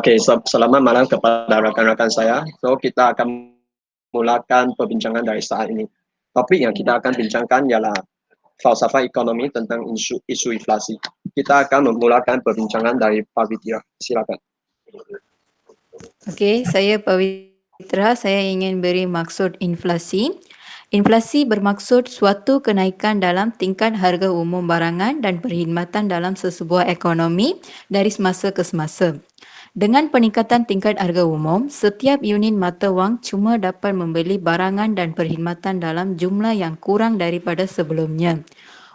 Oke, selamat malam kepada rekan-rekan saya. So, kita akan mulakan perbincangan dari saat ini. Topik yang kita akan bincangkan ialah falsafah ekonomi tentang isu inflasi. Kita akan memulakan perbincangan dari Pak Vidya. Silakan. Okey, saya Pawitra. Saya ingin beri maksud inflasi. Inflasi bermaksud suatu kenaikan dalam tingkat harga umum barangan dan perkhidmatan dalam sesebuah ekonomi dari semasa ke semasa. Dengan peningkatan tingkat harga umum, setiap unit mata wang cuma dapat membeli barangan dan perkhidmatan dalam jumlah yang kurang daripada sebelumnya.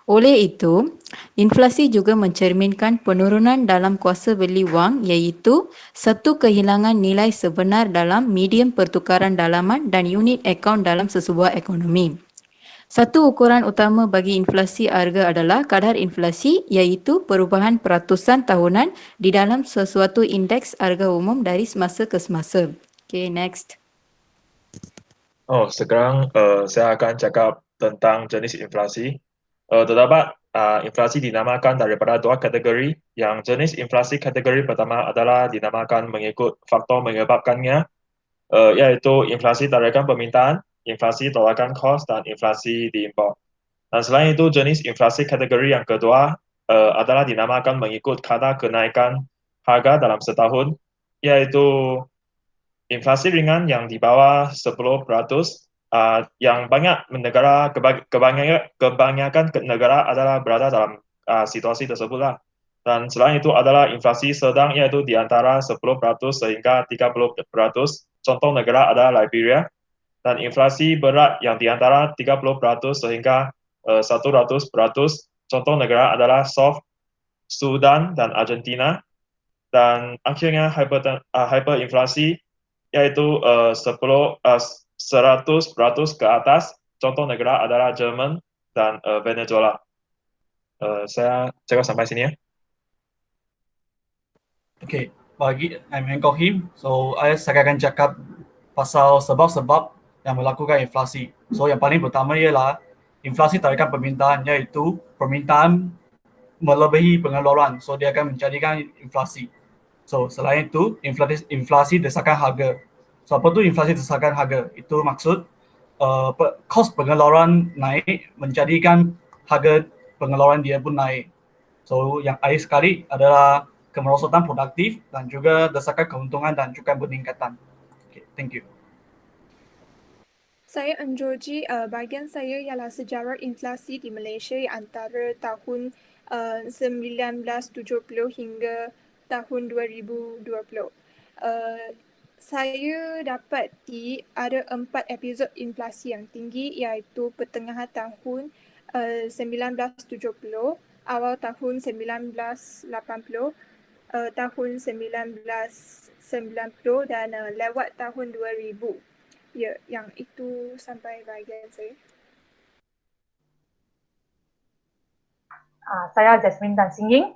Oleh itu, inflasi juga mencerminkan penurunan dalam kuasa beli wang, iaitu satu kehilangan nilai sebenar dalam medium pertukaran dalaman dan unit akaun dalam sesebuah ekonomi. Satu ukuran utama bagi inflasi harga adalah kadar inflasi, iaitu perubahan peratusan tahunan di dalam sesuatu indeks harga umum dari semasa ke semasa. Okay, next. Sekarang saya akan cakap tentang jenis inflasi. Terdapat inflasi dinamakan daripada dua kategori. Yang jenis inflasi kategori pertama adalah dinamakan mengikut faktor menyebabkannya, iaitu inflasi tarikan permintaan, inflasi tolakan kos, dan inflasi diimpor. Dan selain itu, jenis inflasi kategori yang kedua adalah dinamakan mengikut kadar kenaikan harga dalam setahun, yaitu inflasi ringan yang di bawah 10%, yang banyak negara, kebanyakan negara adalah berada dalam situasi tersebutlah. Dan selain itu adalah inflasi sedang, yaitu di antara 10% sehingga 30%. Contoh negara adalah Liberia. Dan inflasi berat yang di antara 30% sehingga 100%. Contoh negara adalah South Sudan dan Argentina. Dan akhirnya hyperinflasi, yaitu 100% ke atas. Contoh negara adalah Jerman dan Venezuela. Saya cakap sampai sini ya. Okay, I'm Hancock Him. So, saya akan cakap pasal sebab-sebab yang melakukan inflasi. So, yang paling pertama ialah inflasi tarikan permintaan, iaitu permintaan melebihi pengeluaran. So, dia akan menjadikan inflasi. So, selain itu, inflasi desakan harga. So, apa tu inflasi desakan harga? Itu maksud kos pengeluaran naik menjadikan harga pengeluaran dia pun naik. So, yang akhir sekali adalah kemerosotan produktif dan juga desakan keuntungan dan cukai peningkatan. Okay, thank you. Saya Anjoji, bahagian saya ialah sejarah inflasi di Malaysia antara tahun 1970 hingga tahun 2020. Saya dapati ada 4 episod inflasi yang tinggi, iaitu pertengahan tahun 1970, awal tahun 1980, tahun 1990 dan lewat tahun 2000. Ya, yang itu sampai bahagian saya. Saya Jasmine Tan Singging.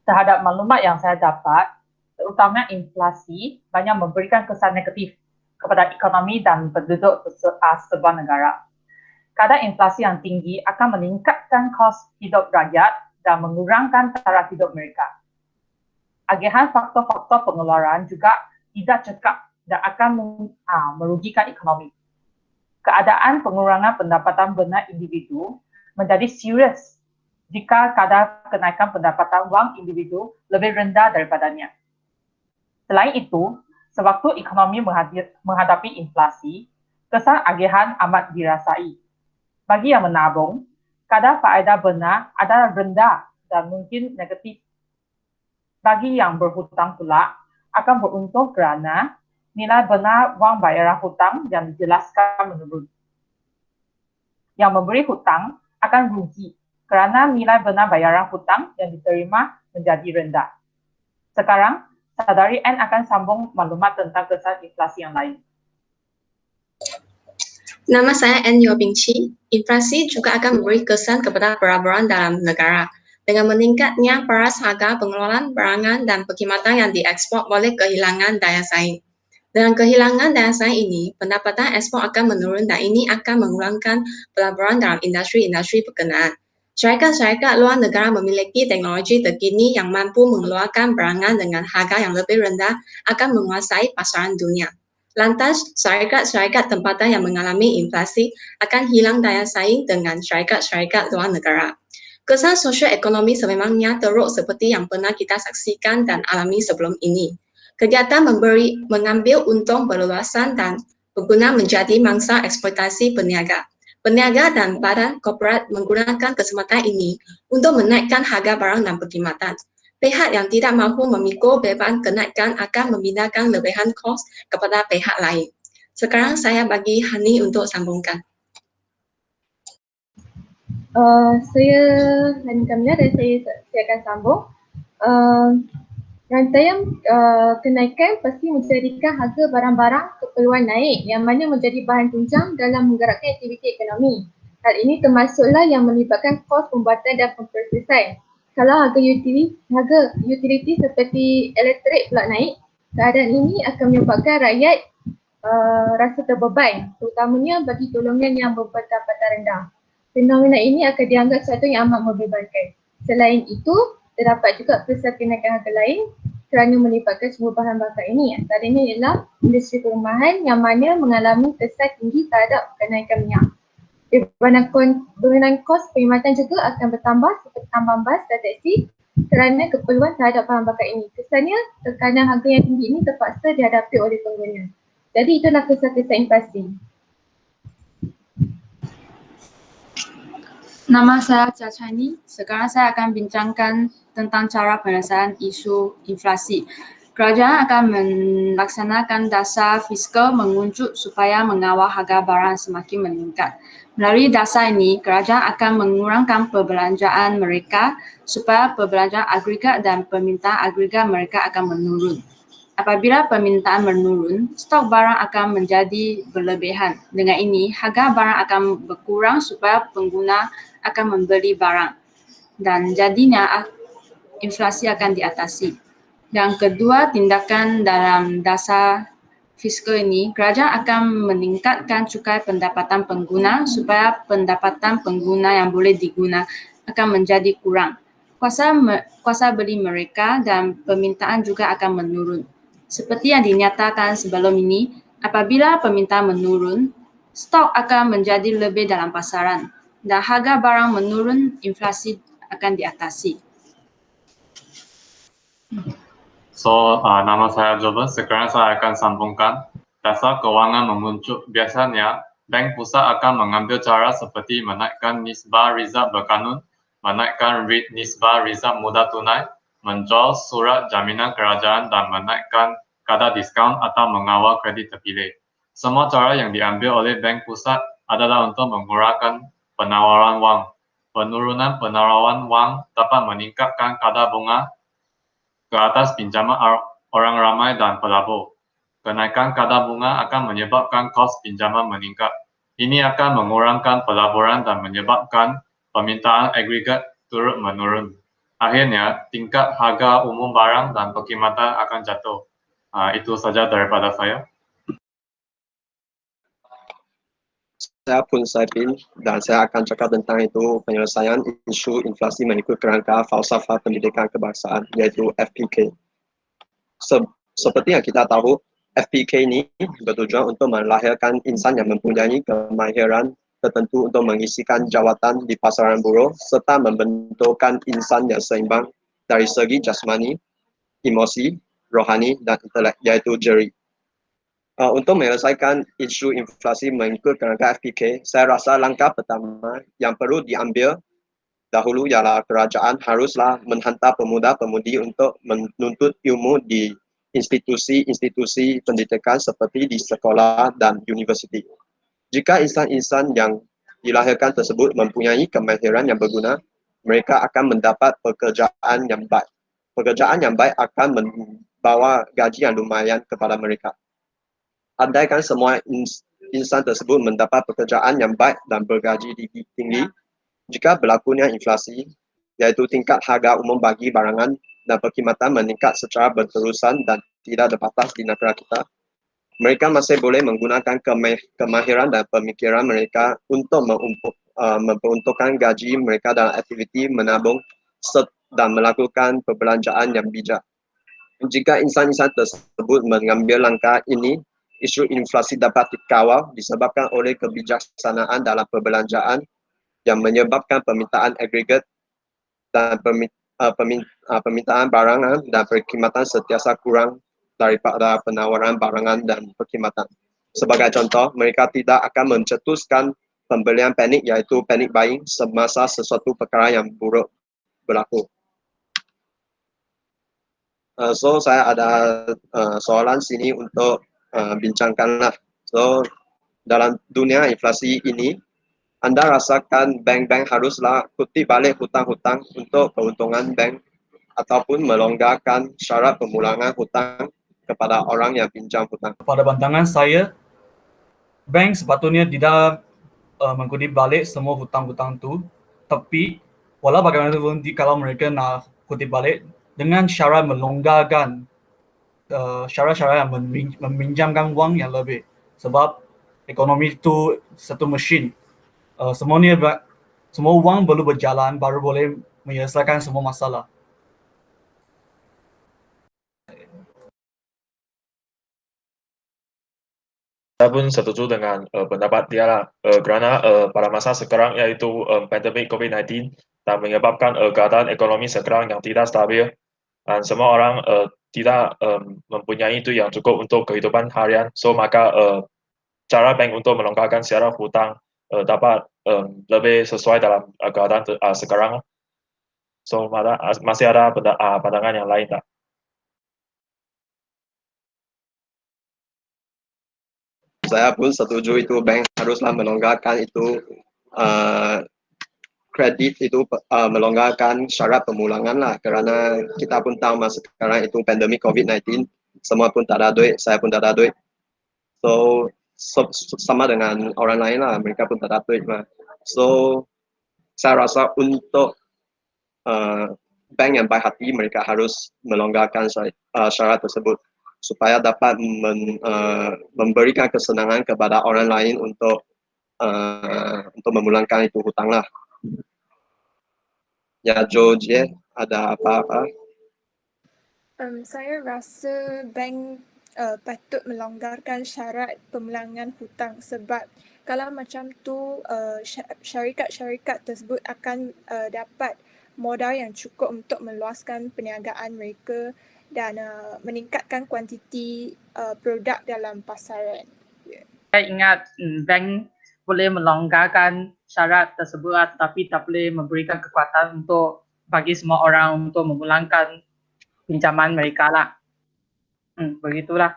Terhadap maklumat yang saya dapat, terutama inflasi banyak memberikan kesan negatif kepada ekonomi dan penduduk sebuah negara. Kadar inflasi yang tinggi akan meningkatkan kos hidup rakyat dan mengurangkan taraf hidup mereka. Agihan faktor-faktor pengeluaran juga tidak cekap dan akan merugikan ekonomi. Keadaan pengurangan pendapatan benar individu menjadi serius jika kadar kenaikan pendapatan wang individu lebih rendah daripadanya. Selain itu, sewaktu ekonomi menghadapi inflasi, kesan agihan amat dirasai. Bagi yang menabung, kadar faedah benar adalah rendah dan mungkin negatif. Bagi yang berhutang pula, akan beruntung kerana nilai benar wang bayaran hutang yang dijelaskan menurun. Yang memberi hutang akan rugi kerana nilai benar bayaran hutang yang diterima menjadi rendah. Sekarang, Saudari N akan sambung maklumat tentang kesan inflasi yang lain. Nama saya N. Yo Bingqi. Inflasi juga akan memberi kesan kepada barang-barang dalam negara. Dengan meningkatnya paras harga pengeluaran barangan dan perkhidmatan yang diekspor boleh kehilangan daya saing. Dengan kehilangan daya saing ini, pendapatan ekspor akan menurun dan ini akan mengurangkan pelaburan dalam industri-industri berkenaan. Syarikat-syarikat luar negara memiliki teknologi terkini yang mampu mengeluarkan barangan dengan harga yang lebih rendah akan menguasai pasaran dunia. Lantas, syarikat-syarikat tempatan yang mengalami inflasi akan hilang daya saing dengan syarikat-syarikat luar negara. Kesan sosio-ekonomi sememangnya teruk seperti yang pernah kita saksikan dan alami sebelum ini. Kegiatan mengambil untung berluasan dan berguna menjadi mangsa eksploitasi peniaga. Peniaga dan badan korporat menggunakan kesempatan ini untuk menaikkan harga barang dan perkhidmatan. Pihak yang tidak mampu memikul beban kenaikan akan memindahkan lebihan kos kepada pihak lain. Sekarang saya bagi Hani untuk sambungkan. Saya Hani Kamila dan saya akan sambung. Rantaian kenaikan pasti menjadikan harga barang-barang keperluan naik yang mana menjadi bahan tunjang dalam menggerakkan aktiviti ekonomi. Hal ini termasuklah yang melibatkan kos pembuatan dan pemprosesan. Kalau harga utiliti seperti elektrik pula naik, keadaan ini akan menyebabkan rakyat rasa terbeban, terutamanya bagi golongan yang berpendapatan rendah. Fenomena ini akan dianggap sesuatu yang amat membebankan. Selain itu, terdapat juga besar kenaikan harga lain kerana melibatkan semua bahan bakar ini. Antaranya ialah industri perumahan yang mana mengalami kesan tinggi terhadap kenaikan minyak. Bebanan kos perkhidmatan juga akan bertambah seperti tambahan bas dan teksi kerana keperluan terhadap bahan bakar ini. Kesannya, tekanan harga yang tinggi ini terpaksa dihadapi oleh pengguna. Jadi itulah kesan-kesan inflasi. Nama saya Chia Chani. Sekarang saya akan bincangkan tentang cara penyelesaian isu inflasi. Kerajaan akan melaksanakan dasar fiskal menguncut supaya mengawal harga barang semakin meningkat. Melalui dasar ini, kerajaan akan mengurangkan perbelanjaan mereka supaya perbelanjaan agregat dan permintaan agregat mereka akan menurun. Apabila permintaan menurun, stok barang akan menjadi berlebihan. Dengan ini, harga barang akan berkurang supaya pengguna akan membeli barang dan jadinya inflasi akan diatasi. Yang kedua, tindakan dalam dasar fiskal ini, kerajaan akan meningkatkan cukai pendapatan pengguna supaya pendapatan pengguna yang boleh diguna akan menjadi kurang. Kuasa beli mereka dan permintaan juga akan menurun. Seperti yang dinyatakan sebelum ini, apabila permintaan menurun, stok akan menjadi lebih dalam pasaran dan harga barang menurun, inflasi akan diatasi. Nama saya Jobber. Sekarang saya akan sambungkan. Dasar kewangan menguncut. Biasanya, bank pusat akan mengambil cara seperti menaikkan nisbah rizab berkanun, menaikkan nisbah rizab mudah tunai, menjual surat jaminan kerajaan dan menaikkan kadar diskaun atau mengawal kredit terpilih. Semua cara yang diambil oleh bank pusat adalah untuk mengurangkan penawaran wang. Penurunan penawaran wang dapat meningkatkan kadar bunga ke atas pinjaman orang ramai dan pelabur. Kenaikan kadar bunga akan menyebabkan kos pinjaman meningkat. Ini akan mengurangkan pelaburan dan menyebabkan permintaan agregat turut menurun. Akhirnya, tingkat harga umum barang dan perkhidmatan akan jatuh. Itu saja daripada saya. Saya pun Saifin dan saya akan cakap tentang itu penyelesaian isu inflasi mengikut kerangka falsafah pendidikan kebangsaan iaitu FPK. Seperti yang kita tahu, FPK ini bertujuan untuk melahirkan insan yang mempunyai kemahiran tertentu untuk mengisikan jawatan di pasaran buruh serta membentukkan insan yang seimbang dari segi jasmani, emosi, rohani, dan intelek, yaitu jeri. Untuk menyelesaikan isu inflasi mengikut kerangka FPK, saya rasa langkah pertama yang perlu diambil dahulu ialah kerajaan haruslah menghantar pemuda-pemudi untuk menuntut ilmu di institusi-institusi pendidikan seperti di sekolah dan universiti. Jika insan-insan yang dilahirkan tersebut mempunyai kemahiran yang berguna, mereka akan mendapat pekerjaan yang baik. Pekerjaan yang baik akan membawa gaji yang lumayan kepada mereka. Andaikan semua insan tersebut mendapat pekerjaan yang baik dan bergaji tinggi, jika berlakunya inflasi, yaitu tingkat harga umum bagi barangan dan perkhidmatan meningkat secara berterusan dan tidak terbatas di negara kita, mereka masih boleh menggunakan kemahiran dan pemikiran mereka untuk memperuntukkan gaji mereka dalam aktiviti menabung dan melakukan perbelanjaan yang bijak. Jika insan-insan tersebut mengambil langkah ini, isu inflasi dapat dikawal disebabkan oleh kebijaksanaan dalam perbelanjaan yang menyebabkan permintaan agregat dan permintaan barangan dan perkhidmatan sentiasa kurang daripada penawaran barangan dan perkhidmatan. Sebagai contoh, mereka tidak akan mencetuskan pembelian panik iaitu panic buying semasa sesuatu perkara yang buruk berlaku. So saya ada soalan sini untuk bincangkanlah. So dalam dunia inflasi ini, Anda rasakan bank-bank haruslah kutip balik hutang-hutang untuk keuntungan bank ataupun melonggarkan syarat pemulangan hutang kepada orang yang pinjam hutang. Pada pandangan saya, bank sepatutnya tidak mengkutip balik semua hutang-hutang itu, tapi walau bagaimanapun kalau mereka nak kutip balik dengan syarat melonggarkan syarat-syarat yang meminjamkan wang yang lebih, sebab ekonomi itu satu mesin. Semua wang perlu berjalan baru boleh menyelesaikan semua masalah. Saya pun setuju dengan pendapat dia lah, kerana pada masa sekarang iaitu pandemik COVID-19 dan menyebabkan keadaan ekonomi sekarang yang tidak stabil dan semua orang tidak mempunyai itu yang cukup untuk kehidupan harian. So maka cara bank untuk melonggarkan syarat hutang dapat lebih sesuai dalam keadaan sekarang. So masih ada pandangan yang lain tak? Saya pun setuju itu bank haruslah melonggarkan itu kredit itu melonggarkan syarat pemulangan lah, kerana kita pun tahu masa sekarang itu pandemik COVID-19, semua pun tak ada duit, saya pun tak ada duit. So sama dengan orang lain lah, mereka pun tak ada duit lah. So saya rasa untuk bank yang baik hati, mereka harus melonggarkan syarat tersebut supaya dapat memberikan kesenangan kepada orang lain untuk memulangkan itu hutang lah. Ya, George, ada apa-apa? Saya rasa bank patut melonggarkan syarat pemulangan hutang, sebab kalau macam tu syarikat-syarikat tersebut akan dapat modal yang cukup untuk meluaskan perniagaan mereka dan meningkatkan kuantiti produk dalam pasaran. Saya ingat bank boleh melonggarkan syarat tersebut, tetapi tak boleh memberikan kekuatan untuk bagi semua orang untuk memulangkan pinjaman mereka lah. Begitulah.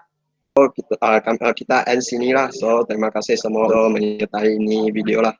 So, kita end sini lah. So terima kasih semua untuk menyertai ini video lah.